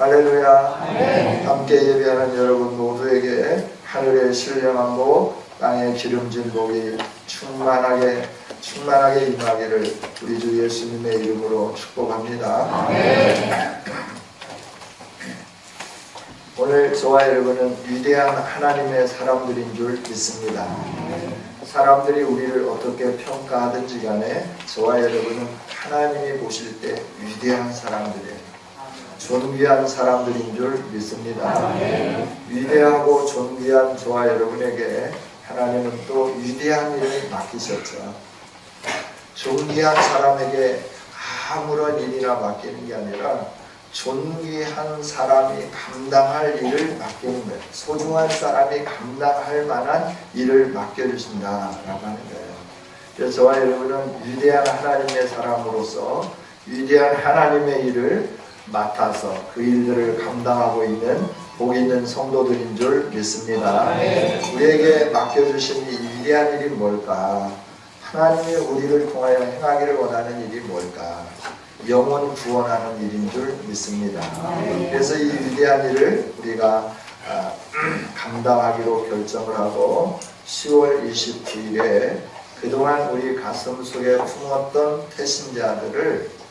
할렐루야. 함께 예배하는 여러분 모두에게 하늘의 신령한 복, 땅의 기름진 복이 충만하게 임하기를 우리 주 예수님의 이름으로 축복합니다. 오늘 저와 여러분은 위대한 하나님의 사람들인 줄 믿습니다. 사람들이 우리를 어떻게 평가하든지 간에 저와 여러분은 하나님이 보실 때 위대한 사람들이에요. 존귀한 사람들인 줄 믿습니다. 위대하고 존귀한 저와 여러분에게 하나님은 또 위대한 일을 맡기셨죠. 존귀한 사람에게 아무런 일이나 맡기는 게 아니라 존귀한 사람이 감당할 일을 맡기는 거예요. 소중한 사람이 감당할 만한 일을 맡겨주신다라고 하는 거예요. 그래서 저와 여러분은 위대한 하나님의 사람으로서 위대한 하나님의 일을 맡아서 그 일들을 감당하고 있는 복 있는 성도들인 줄 믿습니다. 우리에게 맡겨주신 이 위대한 일이 뭘까? 하나님이 우리를 통하여 행하기를 원하는 일이 뭘까? 영혼 구원하는 일인 줄 믿습니다. 그래서 이 위대한 일을 우리가 감당하기로 결정을 하고 10월 29일에 그동안 우리 가슴 속에 품었던 태신자들을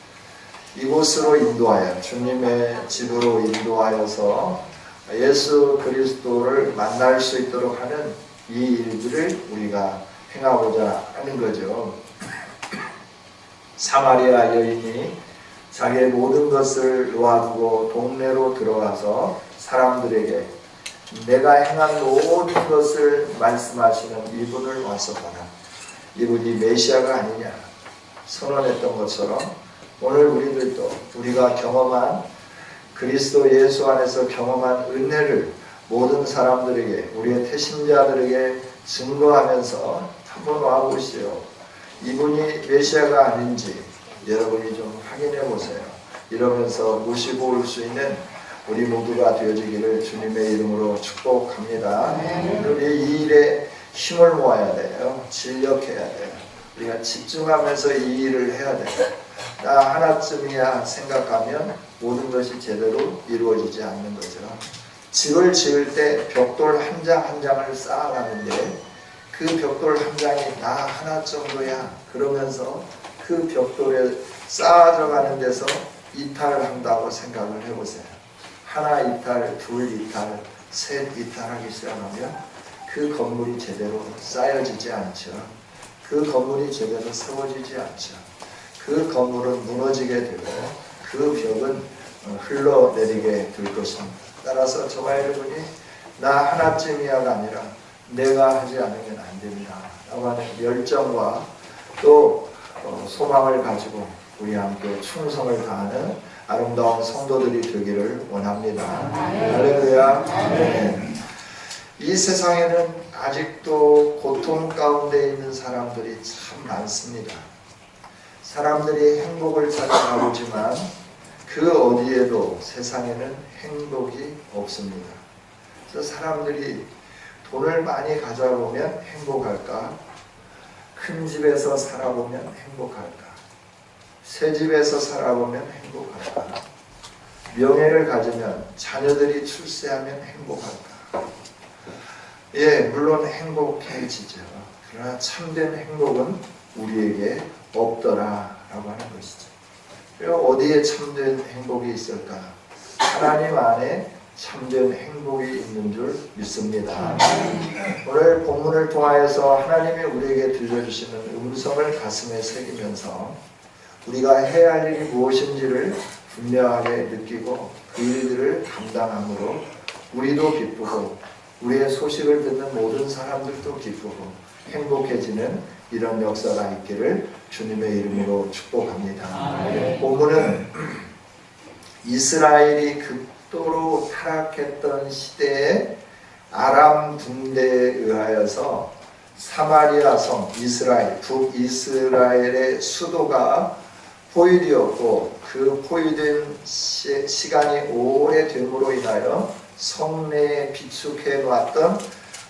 이곳으로 인도하여 주님의 집으로 인도하여서 예수 그리스도를 만날 수 있도록 하는 이 일들을 우리가 행하고자 하는 거죠. 사마리아 여인이 자기의 모든 것을 놓아두고 동네로 들어가서 사람들에게 내가 행한 모든 것을 말씀하시는 이분을 와서 봐라. 이분이 메시아가 아니냐 선언했던 것처럼 오늘 우리들도 우리가 경험한 그리스도 예수 안에서 경험한 은혜를 모든 사람들에게 우리의 태신자들에게 증거하면서 한번 와보시오. 이분이 메시아가 아닌지 여러분이 좀 확인해 보세요. 이러면서 모시고 올 수 있는 우리 모두가 되어지기를 주님의 이름으로 축복합니다. 우리 이 일에 힘을 모아야 돼요. 진력해야 돼요. 우리가 집중하면서 이 일을 해야 돼요. 나 하나쯤이야 생각하면 모든 것이 제대로 이루어지지 않는 거죠. 집을 지을 때 벽돌 한 장 한 장을 쌓아가는데 그 벽돌 한 장이 나 하나 정도야 그러면서 그 벽돌에 쌓아져 가는 데서 이탈을 한다고 생각을 해보세요. 하나 이탈, 둘 이탈, 셋 이탈하기 시작하면 그 건물이 제대로 쌓여지지 않죠. 그 건물이 제대로 세워지지 않죠. 그 건물은 무너지게 되고 그 벽은 흘러내리게 될 것입니다. 따라서 저와 여러분이 나 하나쯤이야가 아니라 내가 하지 않으면 안 됩니다 라고 하는 열정과 또 소망을 가지고 우리 함께 충성을 다하는 아름다운 성도들이 되기를 원합니다. 할렐루야. 이 세상에는 아직도 고통 가운데 있는 사람들이 참 많습니다. 사람들이 행복을 찾아가보지만 그 어디에도 세상에는 행복이 없습니다. 그래서 사람들이 돈을 많이 가져보면 행복할까? 큰 집에서 살아보면 행복할까? 새 집에서 살아보면 행복할까? 명예를 가지면 자녀들이 출세하면 행복할까? 예, 물론 행복해지죠. 그러나 참된 행복은 우리에게 없더라라고 하는 것이죠. 그리고 어디에 참된 행복이 있을까? 하나님 안에 참된 행복이 있는 줄 믿습니다. 오늘 본문을 통하여서 하나님이 우리에게 들려주시는 음성을 가슴에 새기면서 우리가 해야 할 일이 무엇인지를 분명하게 느끼고 그 일들을 감당함으로 우리도 기쁘고 우리의 소식을 듣는 모든 사람들도 기쁘고 행복해지는 이런 역사가 있기를 주님의 이름으로 축복합니다. 본문은 이스라엘이 극도로 타락했던 시대에 아람 군대에 의하여서 사마리아 성 이스라엘, 북이스라엘의 수도가 포위되었고 그 포위된 시간이 오래됨으로 인하여 성내에 비축해 놓았던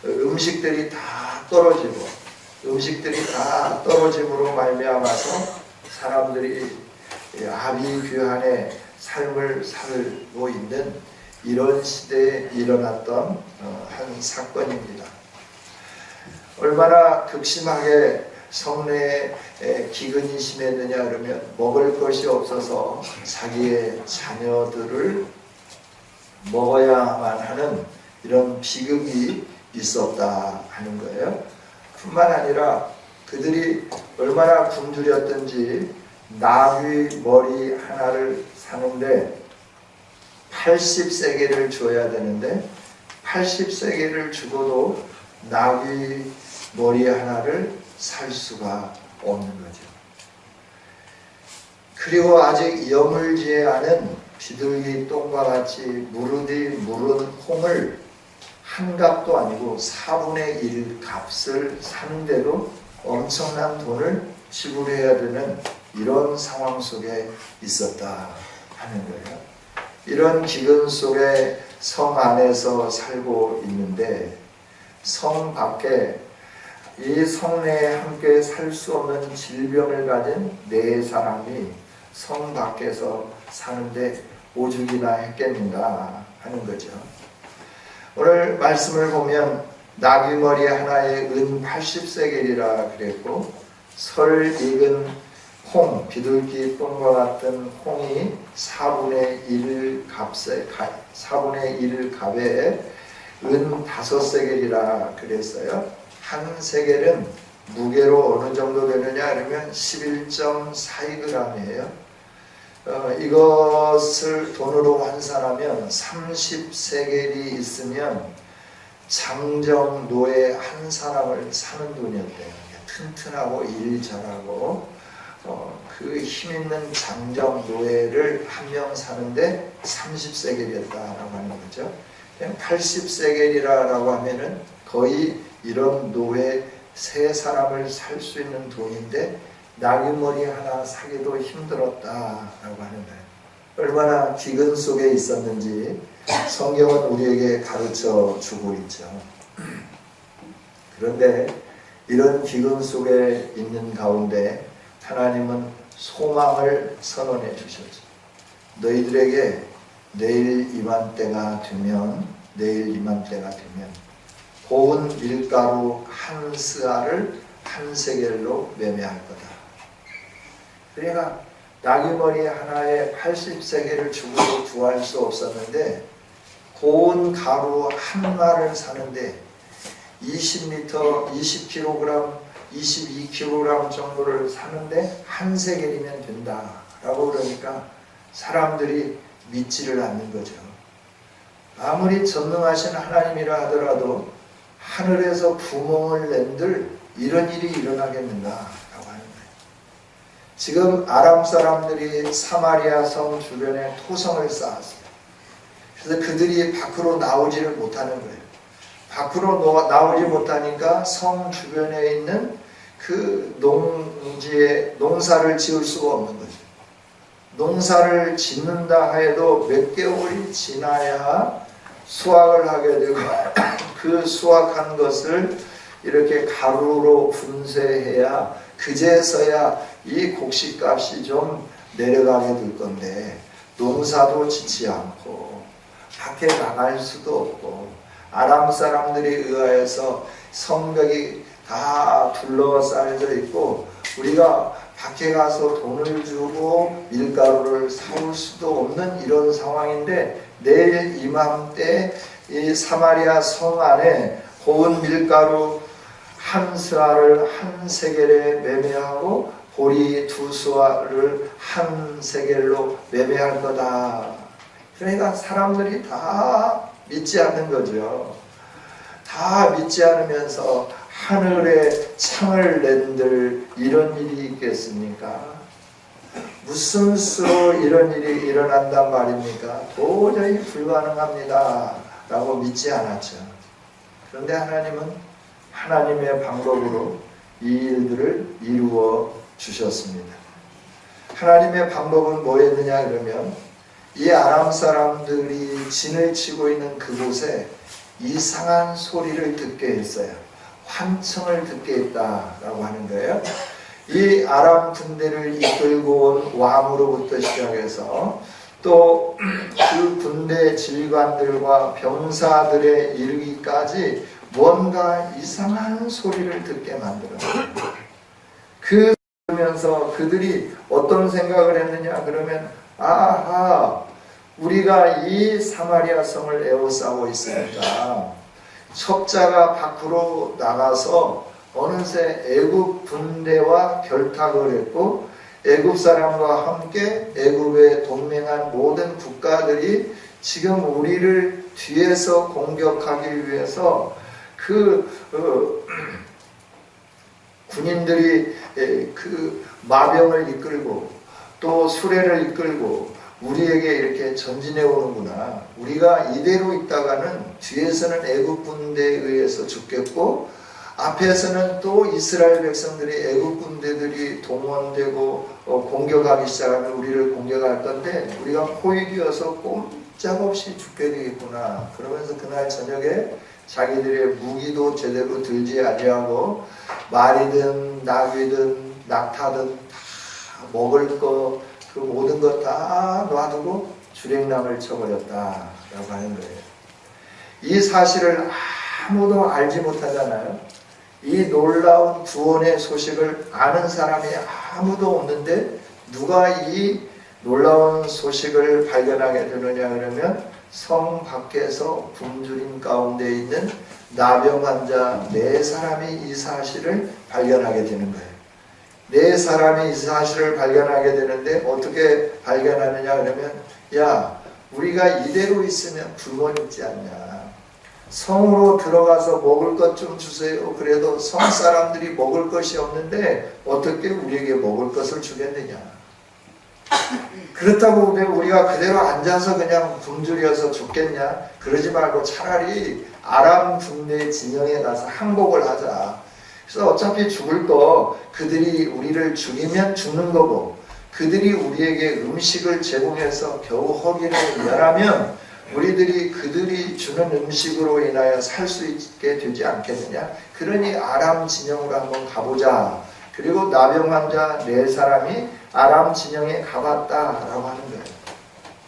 음식들이 다 떨어지고 음식들이 다 떨어짐으로 말미암아서 사람들이 아비규환의 삶을 살고 있는 이런 시대에 일어났던 한 사건입니다. 얼마나 극심하게 성내에 기근이 심했느냐 그러면 먹을 것이 없어서 자기의 자녀들을 먹어야만 하는 이런 비극이 있었다 하는 거예요. 뿐만 아니라 그들이 얼마나 굶주렸던지 나귀 머리 하나를 사는데 80세겔을 줘야 되는데 80세겔을 주고도 나귀 머리 하나를 살 수가 없는 거죠. 그리고 아직 여물지 않은 비둘기 똥과 같이 무르디 무른 콩을 한 값도 아니고 4분의 1 값을 사는데도 엄청난 돈을 지불해야 되는 이런 상황 속에 있었다 하는 거예요. 이런 기근 속에 성 안에서 살고 있는데 성 밖에 이 성내에 함께 살 수 없는 질병을 가진 네 사람이 성 밖에서 사는데 오죽이나 했겠는가 하는 거죠. 오늘 말씀을 보면 나귀머리 하나에 은 80세겔이라 그랬고 설 익은 콩, 비둘기 똥과 같은 콩이 4분의 1 값에 은 5세겔이라 그랬어요. 한 세겔은 무게로 어느 정도 되느냐 그러면 11.42g이에요. 이것을 돈으로 환산하면 30세겔이 있으면 장정 노예 한 사람을 사는 돈이었대요. 튼튼하고 일 잘하고 그 힘있는 장정 노예를 한 명 사는데 30세겔이었다라고 하는 거죠. 80세겔이라고 하면은 거의 이런 노예 3사람을 살 수 있는 돈인데 나귀머리 하나 사기도 힘들었다라고 하는 거예요. 얼마나 기근 속에 있었는지 성경은 우리에게 가르쳐 주고 있죠. 그런데 이런 기근 속에 있는 가운데 하나님은 소망을 선언해 주셨죠. 너희들에게 내일 이맘때가 되면 고운 밀가루 한 스아를 한 세겔로 매매할 거다. 그러니까 나귀머리 하나에 80세겔을 주고도 구할 수 없었는데 고운 가루 한 마를 사는데 20리터, 20kg, 22kg 정도를 사는데 한 세겔이면 된다라고 그러니까 사람들이 믿지를 않는 거죠. 아무리 전능하신 하나님이라 하더라도 하늘에서 구멍을 낸들 이런 일이 일어나겠는가 라고 하는 거예요. 지금 아람 사람들이 사마리아 성 주변에 토성을 쌓았어요. 그래서 그들이 밖으로 나오지를 못하는 거예요. 밖으로 나오지 못하니까 성 주변에 있는 그 농지에 농사를 지을 수가 없는 거죠. 농사를 짓는다 해도 몇 개월이 지나야 수확을 하게 되고 그 수확한 것을 이렇게 가루로 분쇄해야 그제서야 이 곡식값이 좀 내려가게 될 건데 농사도 짓지 않고 밖에 나갈 수도 없고 아람 사람들에 의하여서 성벽이 다 둘러싸여져 있고 우리가 밖에 가서 돈을 주고 밀가루를 사올 수도 없는 이런 상황인데 내일 이맘때 이 사마리아 성 안에 고운 밀가루 한 스아를 한 세겔에 매매하고 보리 2스아를 한 세겔로 매매할 거다. 그러니까 사람들이 다 믿지 않는 거죠. 다 믿지 않으면서 하늘에 창을 낸들 이런 일이 있겠습니까? 무슨 수로 이런 일이 일어난단 말입니까? 도저히 불가능합니다 라고 믿지 않았죠. 그런데 하나님은 하나님의 방법으로 이 일들을 이루어 주셨습니다. 하나님의 방법은 뭐였느냐 그러면 이 아람 사람들이 진을 치고 있는 그곳에 이상한 소리를 듣게 했어요. 환청을 듣게 했다라고 하는 거예요. 이 아람 군대를 이끌고 온 왕으로부터 시작해서 또 그 군대 지휘관들과 병사들의 이르기까지 뭔가 이상한 소리를 듣게 만들어요. 그러면서 그들이 어떤 생각을 했느냐 그러면 아하, 우리가 이 사마리아 성을 에워싸고 있으니까 첩자가 밖으로 나가서 어느새 애굽 군대와 결탁을 했고 애굽 사람과 함께 애굽에 동맹한 모든 국가들이 지금 우리를 뒤에서 공격하기 위해서 군인들이 그 마병을 이끌고 또 수레를 이끌고 우리에게 이렇게 전진해 오는구나. 우리가 이대로 있다가는 뒤에서는 애굽 군대에 의해서 죽겠고 앞에서는 또 이스라엘 백성들이 애굽 군대들이 동원되고 공격하기 시작하면 우리를 공격할 건데 우리가 포위되어서 꼼짝없이 죽게 되겠구나. 그러면서 그날 저녁에 자기들의 무기도 제대로 들지 아니하고 말이든 나귀든 낙타든 다 먹을 거 그 모든 것 다 놔두고 주랭랑을 쳐버렸다라고 하는 거예요. 이 사실을 아무도 알지 못하잖아요. 이 놀라운 구원의 소식을 아는 사람이 아무도 없는데 누가 이 놀라운 소식을 발견하게 되느냐 그러면 성 밖에서 굶주린 가운데 있는 나병 환자 4사람이 이 사실을 발견하게 되는 거예요. 4사람이 이 사실을 발견하게 되는데 어떻게 발견하느냐 그러면 야, 우리가 이대로 있으면 굶어 죽지 않냐. 성으로 들어가서 먹을 것 좀 주세요. 그래도 성 사람들이 먹을 것이 없는데 어떻게 우리에게 먹을 것을 주겠느냐. 그렇다고 우리가 그대로 앉아서 그냥 굶주려서 죽겠냐. 그러지 말고 차라리 아람 군대 진영에 가서 항복을 하자. 그래서 어차피 죽을 거 그들이 우리를 죽이면 죽는 거고 그들이 우리에게 음식을 제공해서 겨우 허기를 면하면 우리들이 그들이 주는 음식으로 인하여 살 수 있게 되지 않겠느냐. 그러니 아람 진영으로 한번 가보자. 그리고 나병 환자 4사람이 아람 진영에 가봤다라고 하는 거예요.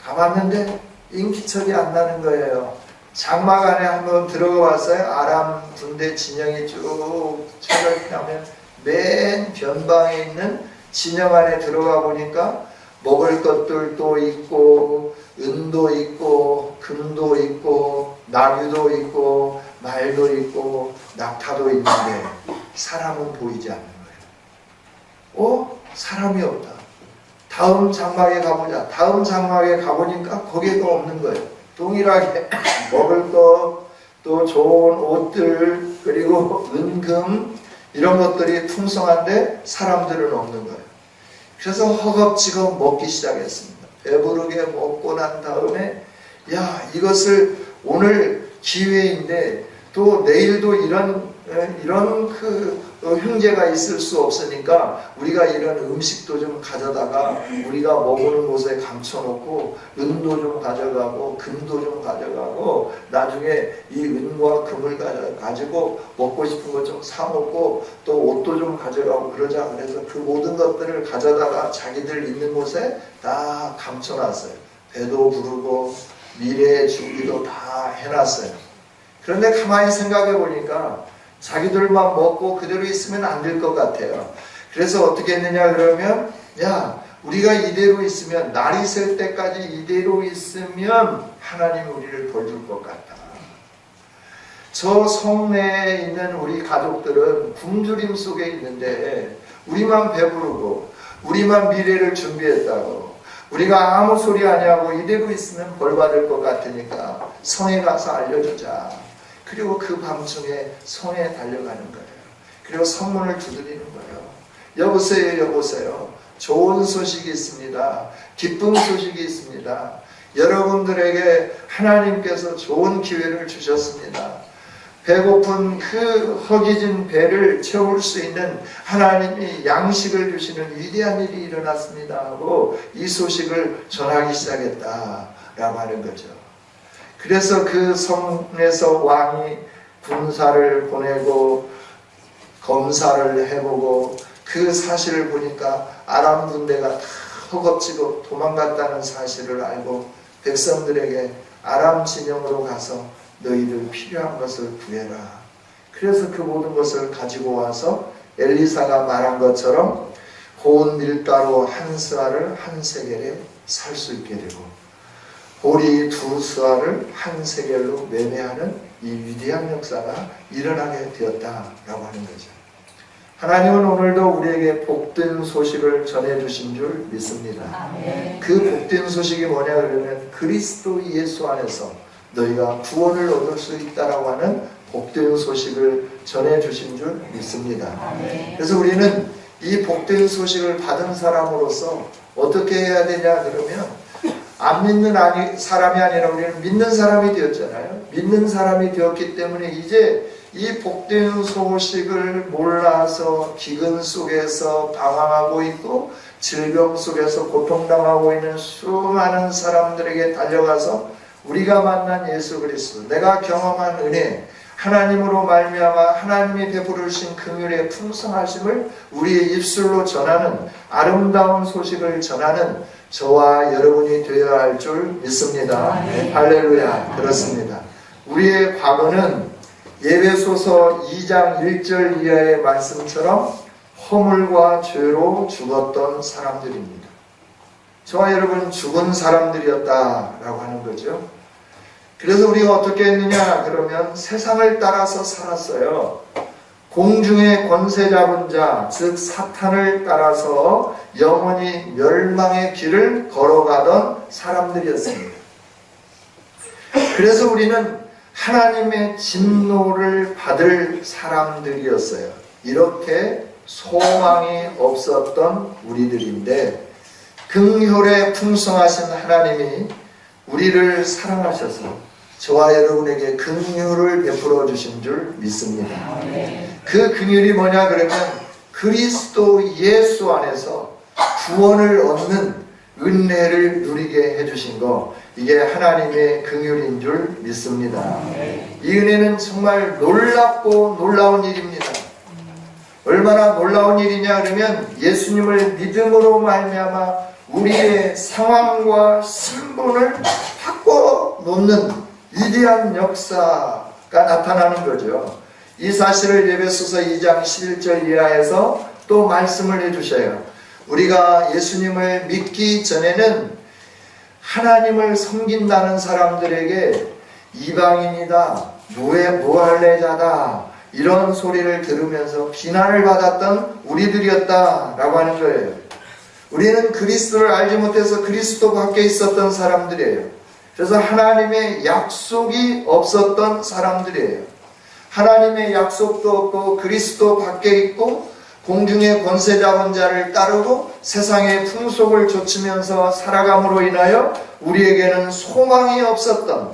가봤는데 인기척이 안 나는 거예요. 장막 안에 한번 들어가 봤어요. 아람 군대 진영이 쭉 철을 펴면 맨 변방에 있는 진영 안에 들어가 보니까 먹을 것들도 있고 은도 있고 금도 있고 나귀도 있고 말도 있고 낙타도 있는데 사람은 보이지 않는 거예요. 사람이 없다. 다음 장막에 가보자. 다음 장막에 가보니까 거기도 없는 거예요. 동일하게 먹을 것, 또 좋은 옷들, 그리고 은금 이런 것들이 풍성한데 사람들은 없는 거예요. 그래서 허겁지겁 먹기 시작했습니다. 배부르게 먹고 난 다음에 야, 이것을 오늘 기회인데 또 내일도 이런 형제가 있을 수 없으니까 우리가 이런 음식도 좀 가져다가 우리가 먹는 곳에 감춰놓고 은도 좀 가져가고 금도 좀 가져가고 나중에 이 은과 금을 가지고 먹고 싶은 것 좀 사먹고 또 옷도 좀 가져가고 그러자. 그래서 그 모든 것들을 가져다가 자기들 있는 곳에 다 감춰놨어요. 배도 부르고 미래의 준비도 다 해놨어요. 그런데 가만히 생각해 보니까 자기들만 먹고 그대로 있으면 안 될 것 같아요. 그래서 어떻게 했느냐 그러면 야, 우리가 이대로 있으면 날이 셀 때까지 이대로 있으면 하나님이 우리를 벌줄 것 같다. 저 성내에 있는 우리 가족들은 굶주림 속에 있는데 우리만 배부르고 우리만 미래를 준비했다고 우리가 아무 소리 아니하고 이대로 있으면 벌 받을 것 같으니까 성에 가서 알려주자. 그리고 그 밤중에 성에 달려가는 거예요. 그리고 성문을 두드리는 거예요. 여보세요, 여보세요. 좋은 소식이 있습니다. 기쁜 소식이 있습니다. 여러분들에게 하나님께서 좋은 기회를 주셨습니다. 배고픈 그 허기진 배를 채울 수 있는 하나님이 양식을 주시는 위대한 일이 일어났습니다 하고 이 소식을 전하기 시작했다라고 하는 거죠. 그래서 그 성에서 왕이 군사를 보내고 검사를 해보고 그 사실을 보니까 아람 군대가 다 허겁지겁 도망갔다는 사실을 알고 백성들에게 아람 진영으로 가서 너희들 필요한 것을 구해라. 그래서 그 모든 것을 가지고 와서 엘리사가 말한 것처럼 고운 밀가루 한 스아를 한 세겔에 살 수 있게 되고 보리 두 스아를 한 세겔로 매매하는 이 위대한 역사가 일어나게 되었다라고 하는 거죠. 하나님은 오늘도 우리에게 복된 소식을 전해주신 줄 믿습니다. 아멘. 그 복된 소식이 뭐냐 그러면 그리스도 예수 안에서 너희가 구원을 얻을 수 있다라고 하는 복된 소식을 전해주신 줄 믿습니다. 아멘. 그래서 우리는 이 복된 소식을 받은 사람으로서 어떻게 해야 되냐 그러면 안 믿는 사람이 아니라 우리는 믿는 사람이 되었잖아요. 믿는 사람이 되었기 때문에 이제 이 복된 소식을 몰라서 기근 속에서 방황하고 있고 질병 속에서 고통당하고 있는 수많은 사람들에게 달려가서 우리가 만난 예수 그리스도, 내가 경험한 은혜, 하나님으로 말미암아 하나님이 베풀으신 긍휼의 풍성하심을 우리의 입술로 전하는 아름다운 소식을 전하는 저와 여러분이 되어야 할 줄 믿습니다. 할렐루야. 그렇습니다. 우리의 과거는 에베소서 2장 1절 이하의 말씀처럼 허물과 죄로 죽었던 사람들입니다. 저와 여러분 죽은 사람들이었다라고 하는 거죠. 그래서 우리가 어떻게 했느냐 그러면 세상을 따라서 살았어요. 공중의 권세 잡은 자, 즉 사탄을 따라서 영원히 멸망의 길을 걸어가던 사람들이었습니다. 그래서 우리는 하나님의 진노를 받을 사람들이었어요. 이렇게 소망이 없었던 우리들인데 긍휼에 풍성하신 하나님이 우리를 사랑하셔서 저와 여러분에게 긍휼을 베풀어 주신 줄 믿습니다. 그 긍휼이 뭐냐 그러면 그리스도 예수 안에서 구원을 얻는 은혜를 누리게 해주신 거, 이게 하나님의 긍휼인 줄 믿습니다. 이 은혜는 정말 놀랍고 놀라운 일입니다. 얼마나 놀라운 일이냐 그러면 예수님을 믿음으로 말미암아 우리의 상황과 신분을 바꿔놓는 위대한 역사가 나타나는 거죠. 이 사실을 에베소서 2장 11절 이하에서 또 말씀을 해주셔요. 우리가 예수님을 믿기 전에는 하나님을 섬긴다는 사람들에게 이방인이다, 무할례자다 이런 소리를 들으면서 비난을 받았던 우리들이었다라고 하는 거예요. 우리는 그리스도를 알지 못해서 그리스도 밖에 있었던 사람들이에요. 그래서 하나님의 약속이 없었던 사람들이에요. 하나님의 약속도 없고 그리스도 밖에 있고 공중의 권세 잡은 자를 따르고 세상의 풍속을 좇으면서 살아감으로 인하여 우리에게는 소망이 없었던,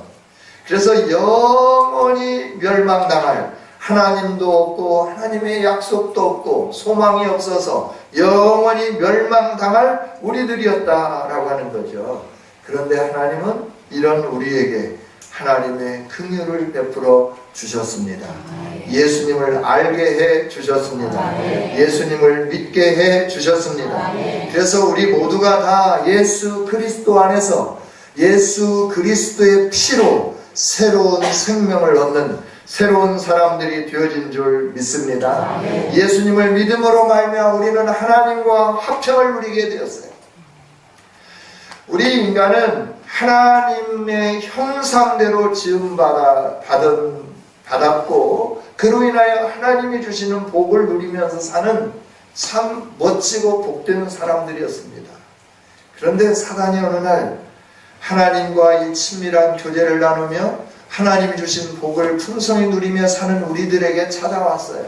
그래서 영원히 멸망당할, 하나님도 없고 하나님의 약속도 없고 소망이 없어서 영원히 멸망당할 우리들이었다라고 하는 거죠. 그런데 하나님은 이런 우리에게 하나님의 긍휼을 베풀어 주셨습니다. 예수님을 알게 해 주셨습니다. 예수님을 믿게 해 주셨습니다. 그래서 우리 모두가 다 예수 그리스도 안에서 예수 그리스도의 피로 새로운 생명을 얻는 새로운 사람들이 되어진 줄 믿습니다. 예수님을 믿음으로 말미암아 우리는 하나님과 화평을 누리게 되었어요. 우리 인간은 하나님의 형상대로 받았고 그로 인하여 하나님이 주시는 복을 누리면서 사는 참 멋지고 복된 사람들이었습니다. 그런데 사단이 어느 날 하나님과 이 친밀한 교제를 나누며 하나님이 주신 복을 풍성히 누리며 사는 우리들에게 찾아왔어요.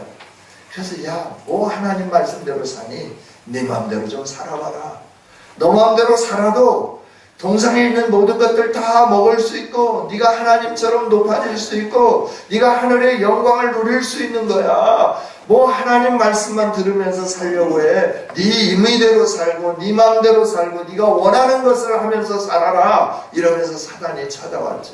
그래서 야, 뭐 하나님 말씀대로 사니? 네 마음대로 좀 살아봐라. 너 마음대로 살아도 동상에 있는 모든 것들 다 먹을 수 있고 네가 하나님처럼 높아질 수 있고 네가 하늘의 영광을 누릴 수 있는 거야. 뭐 하나님 말씀만 들으면서 살려고 해. 네 임의대로 살고 네 마음대로 살고 네가 원하는 것을 하면서 살아라. 이러면서 사단이 찾아왔죠.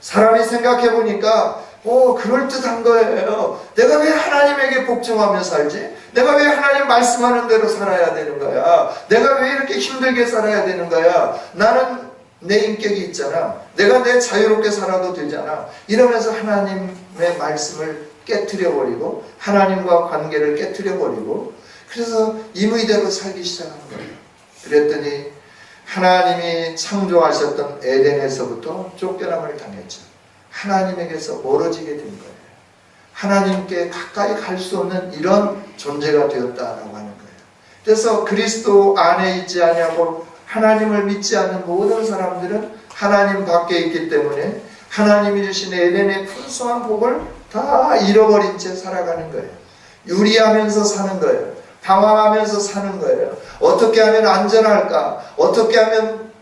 사람이 생각해 보니까 그럴듯한 거예요. 내가 왜 하나님에게 복종하며 살지? 내가 왜 하나님 말씀하는 대로 살아야 되는 거야? 내가 왜 이렇게 힘들게 살아야 되는 거야? 나는 내 인격이 있잖아. 내가 내 자유롭게 살아도 되잖아. 이러면서 하나님의 말씀을 깨트려버리고 하나님과 관계를 깨트려버리고 그래서 임의대로 살기 시작한 거예요. 그랬더니 하나님이 창조하셨던 에덴에서부터 쫓겨남을 당했죠. 하나님에게서 멀어지게 된 거예요. 하나님께 가까이 갈 수 없는 이런 존재가 되었다라고 하는 거예요. 그래서 그리스도 안에 있지 아니하고 하나님을 믿지 않는 모든 사람들은 하나님 밖에 있기 때문에 하나님이 주신 에덴의 풍성한 복을 다 잃어버린 채 살아가는 거예요. 유리하면서 사는 거예요. 방황하면서 사는 거예요. 어떻게 하면 안전할까? 어떻게 하면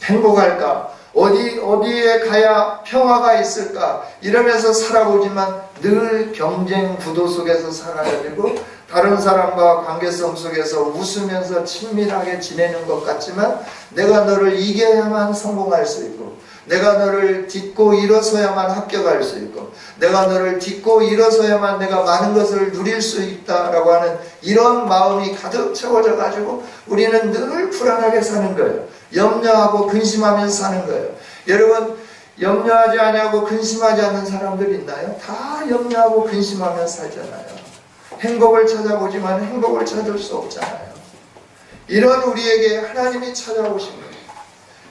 행복할까? 어디에 가야 평화가 있을까? 이러면서 살아보지만 늘 경쟁 구도 속에서 살아야 되고 다른 사람과 관계성 속에서 웃으면서 친밀하게 지내는 것 같지만 내가 너를 이겨야만 성공할 수 있고 내가 너를 딛고 일어서야만 합격할 수 있고 내가 너를 딛고 일어서야만 내가 많은 것을 누릴 수 있다라고 하는 이런 마음이 가득 채워져 가지고 우리는 늘 불안하게 사는 거예요. 염려하고 근심하면서 사는 거예요. 여러분 염려하지 않냐고 근심하지 않는 사람들 있나요? 다 염려하고 근심하면서 살잖아요. 행복을 찾아보지만 행복을 찾을 수 없잖아요. 이런 우리에게 하나님이 찾아오신 거예요.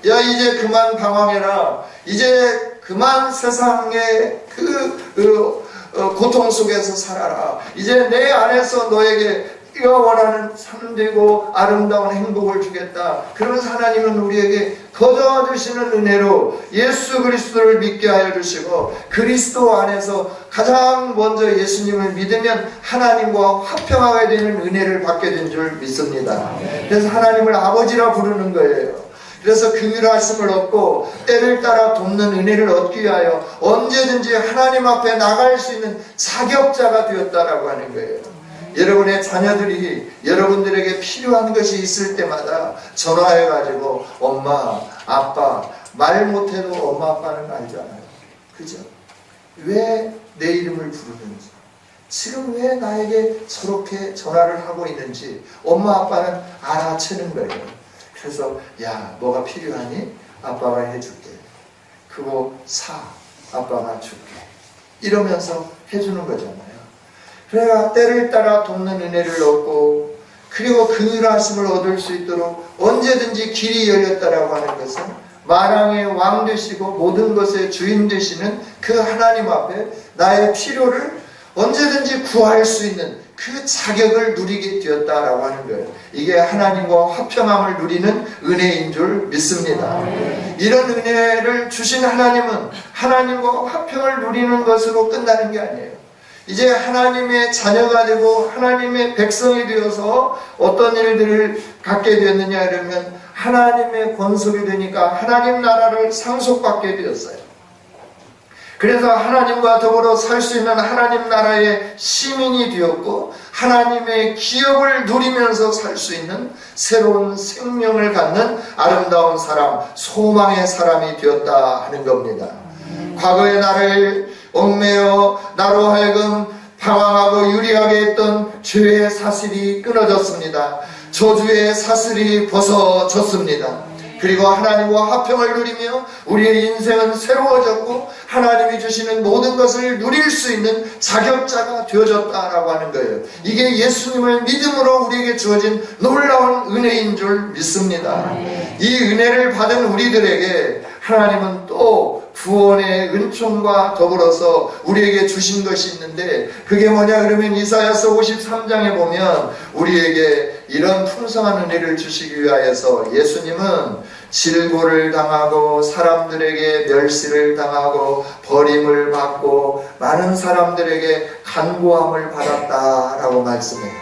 야 이제 그만 방황해라. 이제 그만 세상의 고통 속에서 살아라. 이제 내 안에서 너에게 네가 원하는 참되고 아름다운 행복을 주겠다. 그러면서 하나님은 우리에게 거저주시는 은혜로 예수 그리스도를 믿게 하여 주시고 그리스도 안에서 가장 먼저 예수님을 믿으면 하나님과 화평하게 되는 은혜를 받게 된 줄 믿습니다. 그래서 하나님을 아버지라 부르는 거예요. 그래서 긍휼하심을 얻고 때를 따라 돕는 은혜를 얻기 위하여 언제든지 하나님 앞에 나갈 수 있는 자격자가 되었다라고 하는 거예요. 여러분의 자녀들이 여러분들에게 필요한 것이 있을 때마다 전화해가지고 엄마, 아빠 말 못해도 엄마, 아빠는 알잖아요. 그죠? 왜 내 이름을 부르는지 지금 왜 나에게 저렇게 전화를 하고 있는지 엄마, 아빠는 알아채는 거예요. 그래서 야 뭐가 필요하니? 아빠가 해줄게. 그거 사. 아빠가 줄게. 이러면서 해주는 거잖아요. 그래가 때를 따라 돕는 은혜를 얻고 그리고 긍휼하심을 얻을 수 있도록 언제든지 길이 열렸다라고 하는 것은 만왕의 왕 되시고 모든 것의 주인 되시는 그 하나님 앞에 나의 필요를 언제든지 구할 수 있는 그 자격을 누리게 되었다라고 하는 거예요. 이게 하나님과 화평함을 누리는 은혜인 줄 믿습니다. 이런 은혜를 주신 하나님은 하나님과 화평을 누리는 것으로 끝나는 게 아니에요. 이제 하나님의 자녀가 되고 하나님의 백성이 되어서 어떤 일들을 갖게 되었느냐 이러면 하나님의 권속이 되니까 하나님 나라를 상속받게 되었어요. 그래서 하나님과 더불어 살 수 있는 하나님 나라의 시민이 되었고 하나님의 기업을 누리면서 살 수 있는 새로운 생명을 갖는 아름다운 사람, 소망의 사람이 되었다 하는 겁니다. 과거의 나를 얽매여 나로 하여금 방황하고 유리하게 했던 죄의 사슬이 끊어졌습니다. 저주의 사슬이 벗어졌습니다. 그리고 하나님과 화평을 누리며 우리의 인생은 새로워졌고 하나님이 주시는 모든 것을 누릴 수 있는 자격자가 되어졌다라고 하는 거예요. 이게 예수님을 믿음으로 우리에게 주어진 놀라운 은혜인 줄 믿습니다. 이 은혜를 받은 우리들에게 하나님은 또 구원의 은총과 더불어서 우리에게 주신 것이 있는데 그게 뭐냐 그러면 이사야서 53장에 보면 우리에게 이런 풍성한 은혜를 주시기 위하여서 예수님은 질고를 당하고 사람들에게 멸시를 당하고 버림을 받고 많은 사람들에게 간구함을 받았다라고 말씀해요.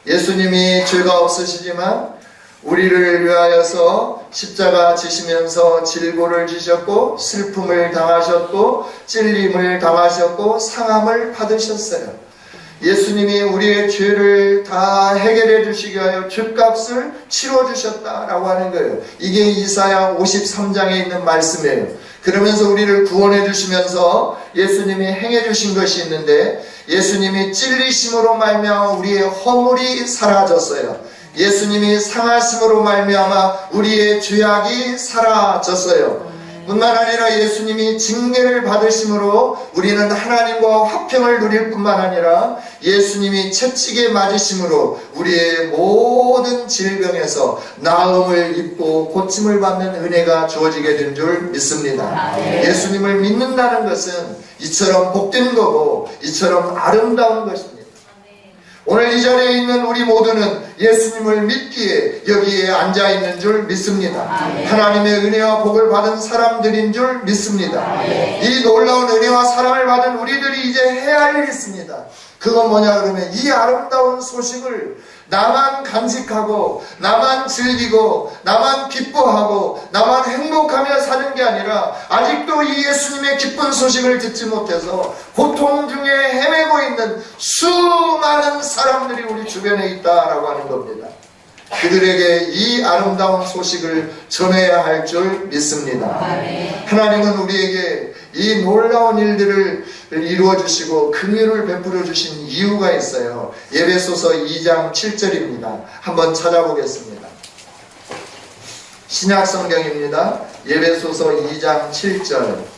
예수님이 죄가 없으시지만 우리를 위하여서 십자가 지시면서 질고를 지셨고 슬픔을 당하셨고 찔림을 당하셨고 상함을 받으셨어요. 예수님이 우리의 죄를 다 해결해 주시기 위하여 죗값을 치러 주셨다라고 하는 거예요. 이게 이사야 53장에 있는 말씀이에요. 그러면서 우리를 구원해 주시면서 예수님이 행해 주신 것이 있는데, 예수님이 찔리심으로 말미암아 우리의 허물이 사라졌어요. 예수님이 상하심으로 말미암아 우리의 죄악이 사라졌어요. 뿐만 아니라 예수님이 징계를 받으심으로 우리는 하나님과 화평을 누릴 뿐만 아니라, 예수님이 채찍에 맞으심으로 우리의 모든 질병에서 나음을 입고 고침을 받는 은혜가 주어지게 된 줄 믿습니다. 예수님을 믿는다는 것은 이처럼 복된 거고 이처럼 아름다운 것입니다. 오늘 이 자리에 있는 우리 모두는 예수님을 믿기에 여기에 앉아있는 줄 믿습니다. 하나님의 은혜와 복을 받은 사람들인 줄 믿습니다. 이 놀라운 은혜와 사랑을 받은 우리들이 이제 해야 할 일이 있습니다. 그건 뭐냐 그러면, 이 아름다운 소식을 나만 간직하고 나만 즐기고 나만 기뻐하고 나만 행복하며 사는 게 아니라, 아직도 이 예수님의 기쁜 소식을 듣지 못해서 고통 중에 헤매고 있는 수많은 사람들이 우리 주변에 있다라고 하는 겁니다. 그들에게 이 아름다운 소식을 전해야 할 줄 믿습니다. 하나님은 우리에게 이 놀라운 일들을 이루어 주시고 긍휼을 베풀어 주신 이유가 있어요. 에베소서 2장 7절입니다. 한번 찾아보겠습니다. 신약 성경입니다. 에베소서 2장 7절.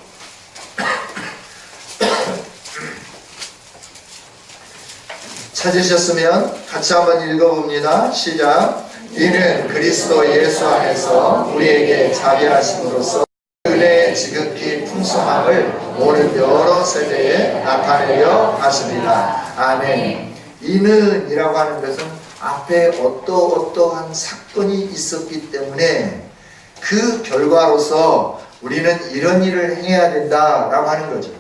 찾으셨으면 같이 한번 읽어봅니다. 시작. 이는 그리스도 예수 안에서 우리에게 자비하심으로써 은혜의 지극히 풍성함을 오는 여러 세대에 나타내려 하십니다. 아멘. 이는 이라고 하는 것은 앞에 어떠한 사건이 있었기 때문에 그 결과로서 우리는 이런 일을 행해야 된다라고 하는 거죠.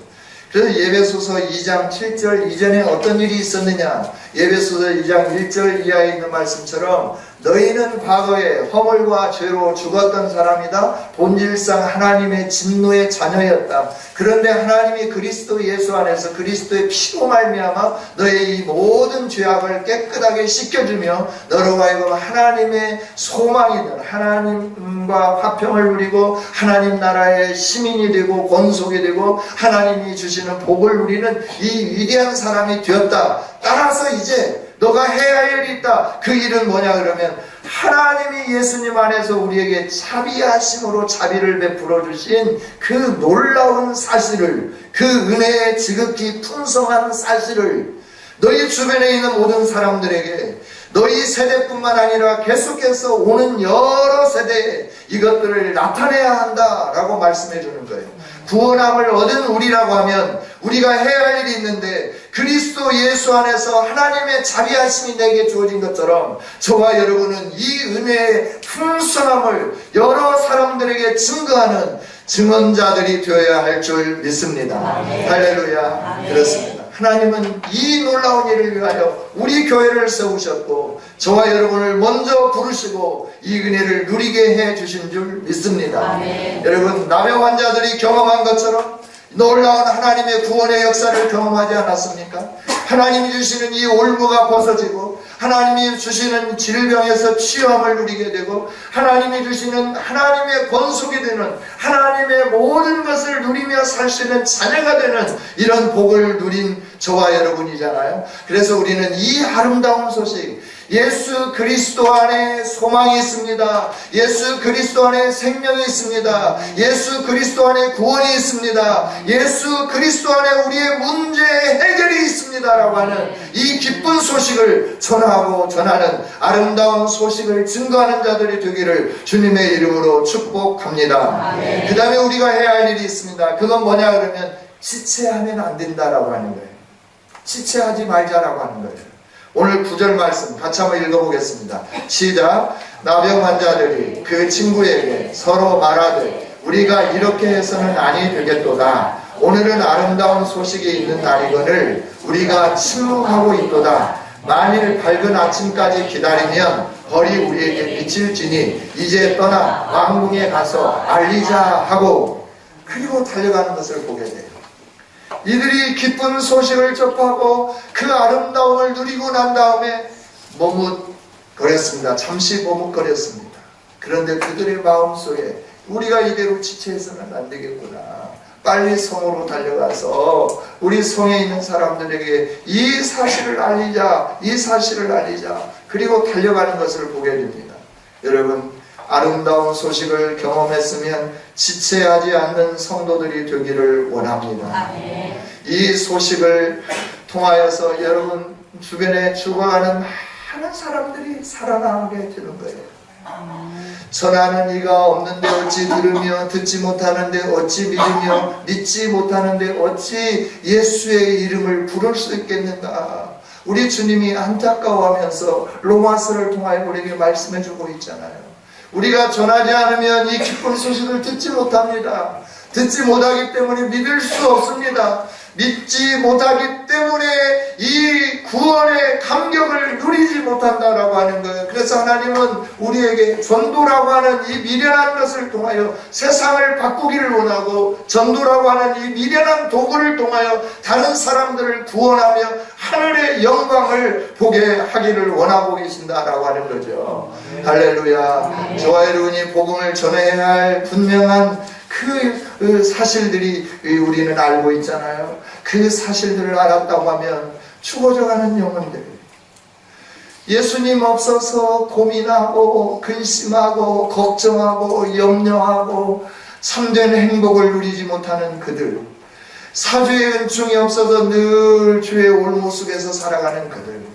그래서 에베소서 2장 7절 이전에 어떤 일이 있었느냐, 에베소서 2장 1절 이하에 있는 말씀처럼 너희는 과거에 허물과 죄로 죽었던 사람이다. 본질상 하나님의 진노의 자녀였다. 그런데 하나님이 그리스도 예수 안에서 그리스도의 피로 말미암아 너의 이 모든 죄악을 깨끗하게 씻겨주며 너로 하여금 하나님의 소망이든 하나님과 화평을 누리고 하나님 나라의 시민이 되고 권속이 되고 하나님이 주시는 복을 누리는 이 위대한 사람이 되었다. 따라서 이제 너가 해야 할 일이 있다. 그 일은 뭐냐 그러면, 하나님이 예수님 안에서 우리에게 자비하심으로 자비를 베풀어 주신 그 놀라운 사실을, 그 은혜의 지극히 풍성한 사실을 너희 주변에 있는 모든 사람들에게, 너희 세대뿐만 아니라 계속해서 오는 여러 세대에 이것들을 나타내야 한다라고 말씀해 주는 거예요. 구원함을 얻은 우리라고 하면 우리가 해야 할 일이 있는데, 그리스도 예수 안에서 하나님의 자비하심이 내게 주어진 것처럼 저와 여러분은 이 은혜의 풍성함을 여러 사람들에게 증거하는 증언자들이 되어야 할 줄 믿습니다. 할렐루야. 그렇습니다. 하나님은 이 놀라운 일을 위하여 우리 교회를 세우셨고 저와 여러분을 먼저 부르시고 이 은혜를 누리게 해 주신 줄 믿습니다. 여러분, 나병 환자들이 경험한 것처럼 놀라운 하나님의 구원의 역사를 경험하지 않았습니까? 하나님이 주시는 이 올무가 벗어지고 하나님이 주시는 질병에서 치유함을 누리게 되고 하나님이 주시는 하나님의 권속이 되는 하나님의 모든 것을 누리며 살 수 있는 자녀가 되는 이런 복을 누린 저와 여러분이잖아요. 그래서 우리는 이 아름다운 소식, 예수 그리스도 안에 소망이 있습니다. 예수 그리스도 안에 생명이 있습니다. 예수 그리스도 안에 구원이 있습니다. 예수 그리스도 안에 우리의 문제 해결이 있습니다 라고 하는 이 기쁜 소식을 전하고 전하는 아름다운 소식을 증거하는 자들이 되기를 주님의 이름으로 축복합니다. 그 다음에 우리가 해야 할 일이 있습니다. 그건 뭐냐 그러면 지체하면 안 된다라고 하는 거예요. 지체하지 말자라고 하는 거예요. 오늘 9절 말씀 같이 한번 읽어보겠습니다. 시작. 나병 환자들이 그 친구에게 서로 말하되 우리가 이렇게 해서는 아니 되겠도다. 오늘은 아름다운 소식이 있는 날이거늘 우리가 침묵하고 있도다. 만일 밝은 아침까지 기다리면 벌이 우리에게 미칠지니 이제 떠나 왕궁에 가서 알리자 하고, 그리고 달려가는 것을 보게 돼요. 이들이 기쁜 소식을 접하고 그 아름다움을 누리고 난 다음에 머뭇거렸습니다. 잠시 머뭇거렸습니다. 그런데 그들의 마음속에 우리가 이대로 지체해서는 안 되겠구나. 빨리 성으로 달려가서 우리 성에 있는 사람들에게 이 사실을 알리자. 그리고 달려가는 것을 보게 됩니다. 여러분, 아름다운 소식을 경험했으면 지체하지 않는 성도들이 되기를 원합니다. 이 소식을 통하여서 여러분 주변에 죽어가는 많은 사람들이 살아나게 되는 거예요. 전하는 이가 없는데 어찌 들으며, 듣지 못하는데 어찌 믿으며, 믿지 못하는데 어찌 예수의 이름을 부를 수 있겠는가. 우리 주님이 안타까워하면서 로마서를 통하여 우리에게 말씀해주고 있잖아요. 우리가 전하지 않으면 이 기쁜 소식을 듣지 못합니다. 듣지 못하기 때문에 믿을 수 없습니다. 믿지 못하기 때문에 이 구원의 감격을 누리지 못한다라고 하는 거예요. 그래서 하나님은 우리에게 전도라고 하는 이 미련한 것을 통하여 세상을 바꾸기를 원하고, 전도라고 하는 이 미련한 도구를 통하여 다른 사람들을 구원하며 하늘의 영광을 보게 하기를 원하고 계신다라고 하는 거죠. 할렐루야. 저와 여러분이 복음을 전해야 할 분명한 그 사실들이 우리는 알고 있잖아요. 그 사실들을 알았다고 하면 죽어져가는 영혼들, 예수님 없어서 고민하고 근심하고 걱정하고 염려하고 참된 행복을 누리지 못하는 그들, 사주의 은총이 없어서 늘 주의 올무 속에서 살아가는 그들,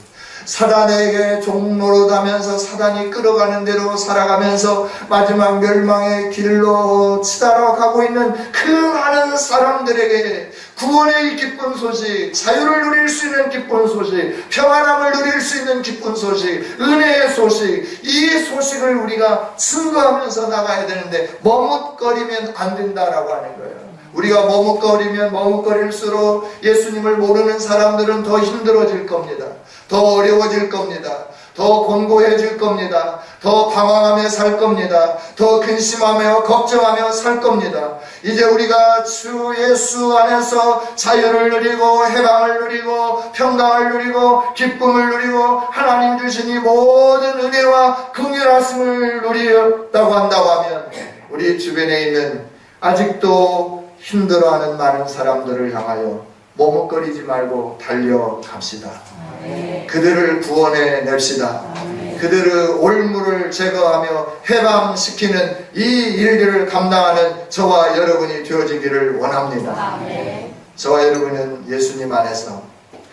사단에게 종노릇하면서 사단이 끌어가는 대로 살아가면서 마지막 멸망의 길로 치달아 가고 있는 그 많은 사람들에게 구원의 기쁜 소식, 자유를 누릴 수 있는 기쁜 소식, 평안함을 누릴 수 있는 기쁜 소식, 은혜의 소식, 이 소식을 우리가 증거하면서 나가야 되는데 머뭇거리면 안 된다라고 하는 거예요. 우리가 머뭇거리면 머뭇거릴수록 예수님을 모르는 사람들은 더 힘들어질 겁니다. 더 어려워질 겁니다. 더 곤고해질 겁니다. 더 방황하며 살 겁니다. 더 근심하며 걱정하며 살 겁니다. 이제 우리가 주 예수 안에서 자유를 누리고 해방을 누리고 평강을 누리고 기쁨을 누리고 하나님 주신 이 모든 은혜와 긍휼하심을 누리었다고 한다고 하면 우리 주변에 있는 아직도 힘들어하는 많은 사람들을 향하여 머뭇거리지 말고 달려갑시다. 그들을 구원해 냅시다. 그들의 올무를 제거하며 해방시키는 이 일들을 감당하는 저와 여러분이 되어지기를 원합니다. 저와 여러분은 예수님 안에서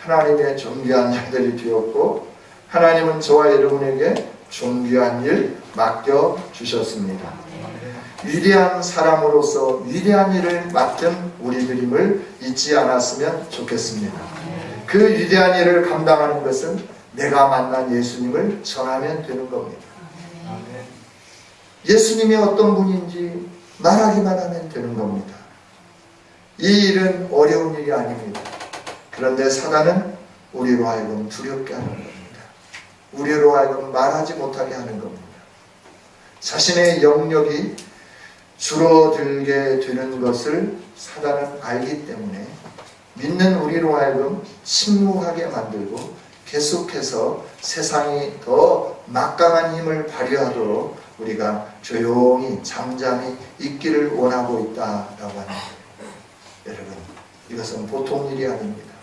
하나님의 존귀한 자들이 되었고, 하나님은 저와 여러분에게 존귀한 일 맡겨주셨습니다. 위대한 사람으로서 위대한 일을 맡은 우리들임을 잊지 않았으면 좋겠습니다. 그 위대한 일을 감당하는 것은 내가 만난 예수님을 전하면 되는 겁니다. 예수님이 어떤 분인지 말하기만 하면 되는 겁니다. 이 일은 어려운 일이 아닙니다. 그런데 사단은 우리로 하여금 두렵게 하는 겁니다. 우리로 하여금 말하지 못하게 하는 겁니다. 자신의 영역이 줄어들게 되는 것을 사단은 알기 때문에 믿는 우리로 하여금 침묵하게 만들고 계속해서 세상이 더 막강한 힘을 발휘하도록 우리가 조용히 잠잠히 있기를 원하고 있다라고 하는 거예요. 여러분, 이것은 보통 일이 아닙니다.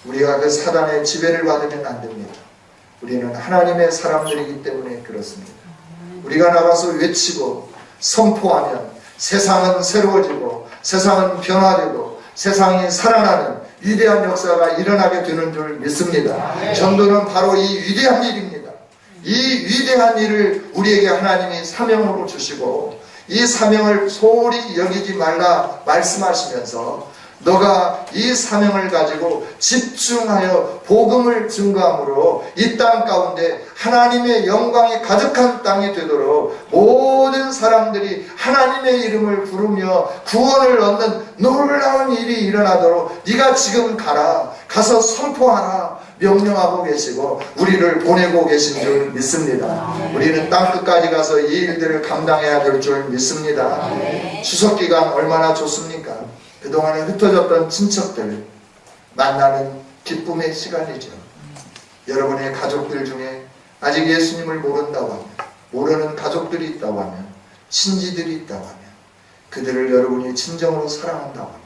우리가 그 사단의 지배를 받으면 안 됩니다. 우리는 하나님의 사람들이기 때문에 그렇습니다. 우리가 나가서 외치고 선포하면 세상은 새로워지고 세상은 변화되고 세상이 살아나는 위대한 역사가 일어나게 되는 줄 믿습니다. 전도는 바로 이 위대한 일입니다. 이 위대한 일을 우리에게 하나님이 사명으로 주시고 이 사명을 소홀히 여기지 말라 말씀하시면서 너가 이 사명을 가지고 집중하여 복음을 증거함으로 이 땅 가운데 하나님의 영광이 가득한 땅이 되도록 모든 사람들이 하나님의 이름을 부르며 구원을 얻는 놀라운 일이 일어나도록 네가 지금 가서 선포하라 명령하고 계시고 우리를 보내고 계신 줄 믿습니다. 우리는 땅끝까지 가서 이 일들을 감당해야 될 줄 믿습니다. 추석 기간 얼마나 좋습니까? 그동안에 흩어졌던 친척들 만나는 기쁨의 시간이죠. 여러분의 가족들 중에 아직 예수님을 모른다고 하면, 모르는 가족들이 있다고 하면, 친지들이 있다고 하면, 그들을 여러분이 진정으로 사랑한다고 하면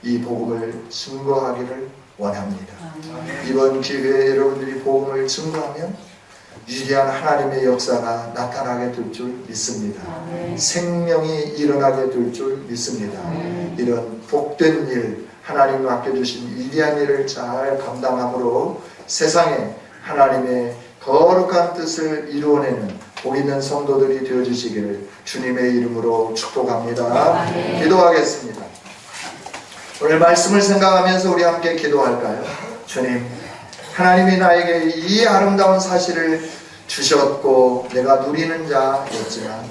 이 복음을 증거하기를 원합니다. 이번 기회에 여러분들이 복음을 증거하면 위대한 하나님의 역사가 나타나게 될 줄 믿습니다. 생명이 일어나게 될 줄 믿습니다. 이런 복된 일, 하나님 맡겨주신 위대한 일을 잘 감당함으로 세상에 하나님의 거룩한 뜻을 이루어내는 복 있는 성도들이 되어주시기를 주님의 이름으로 축복합니다. 기도하겠습니다. 오늘 말씀을 생각하면서 우리 함께 기도할까요? 주님, 하나님이 나에게 이 아름다운 사실을 주셨고 내가 누리는 자였지만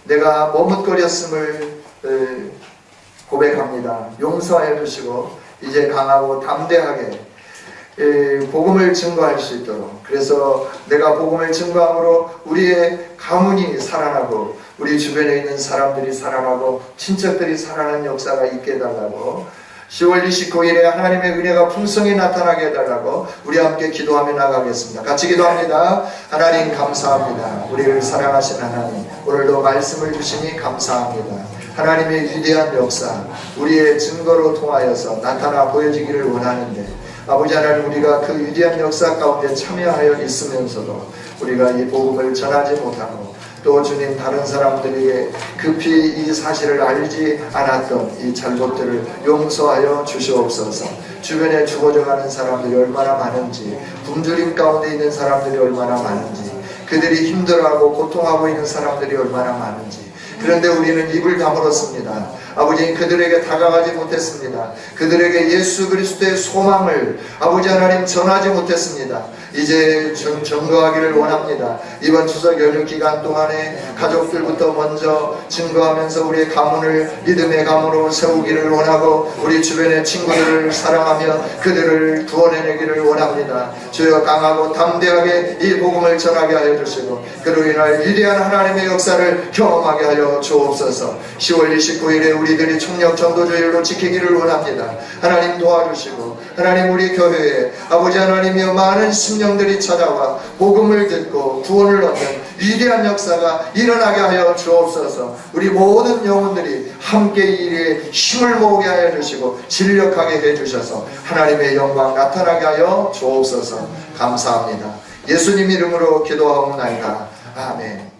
내가 머뭇거렸음을 고백합니다. 용서해 주시고 이제 강하고 담대하게 복음을 증거할 수 있도록, 그래서 내가 복음을 증거함으로 우리의 가문이 살아나고 우리 주변에 있는 사람들이 살아나고 친척들이 살아나는 역사가 있게 해달라고, 10월 29일에 하나님의 은혜가 풍성히 나타나게 해달라고 우리 함께 기도하며 나가겠습니다. 같이 기도합니다. 하나님 감사합니다. 우리를 사랑하신 하나님, 오늘도 말씀을 주시니 감사합니다. 하나님의 위대한 역사 우리의 증거로 통하여서 나타나 보여지기를 원하는데, 아버지 하나님, 우리가 그 위대한 역사 가운데 참여하여 있으면서도 우리가 이 복음을 전하지 못하고 또 주님 다른 사람들에게 급히 이 사실을 알지 않았던 이 잘못들을 용서하여 주시옵소서. 주변에 죽어져가는 사람들이 얼마나 많은지, 굶주림 가운데 있는 사람들이 얼마나 많은지, 그들이 힘들어하고 고통하고 있는 사람들이 얼마나 많은지, 그런데 우리는 입을 다물었습니다. 아버지, 그들에게 다가가지 못했습니다. 그들에게 예수 그리스도의 소망을 아버지 하나님 전하지 못했습니다. 이제 증거하기를 원합니다. 이번 추석 연휴 기간 동안에 가족들부터 먼저 증거하면서 우리의 가문을 믿음의 가문으로 세우기를 원하고 우리 주변의 친구들을 사랑하며 그들을 구원해내기를 원합니다. 주여, 강하고 담대하게 이 복음을 전하게 하여 주시고 그로 인할 위대한 하나님의 역사를 경험하게 하여 주옵소서. 10월 29일에 우리들이 총력 전도주일로 지키기를 원합니다. 하나님 도와주시고, 하나님 우리 교회에 아버지 하나님이여 많은 심령들이 찾아와 복음을 듣고 구원을 얻는 위대한 역사가 일어나게 하여 주옵소서. 우리 모든 영혼들이 함께 이 일에 힘을 모으게 하여 주시고 진력하게 해주셔서 하나님의 영광 나타나게 하여 주옵소서. 감사합니다. 예수님 이름으로 기도하옵나이다. 아멘.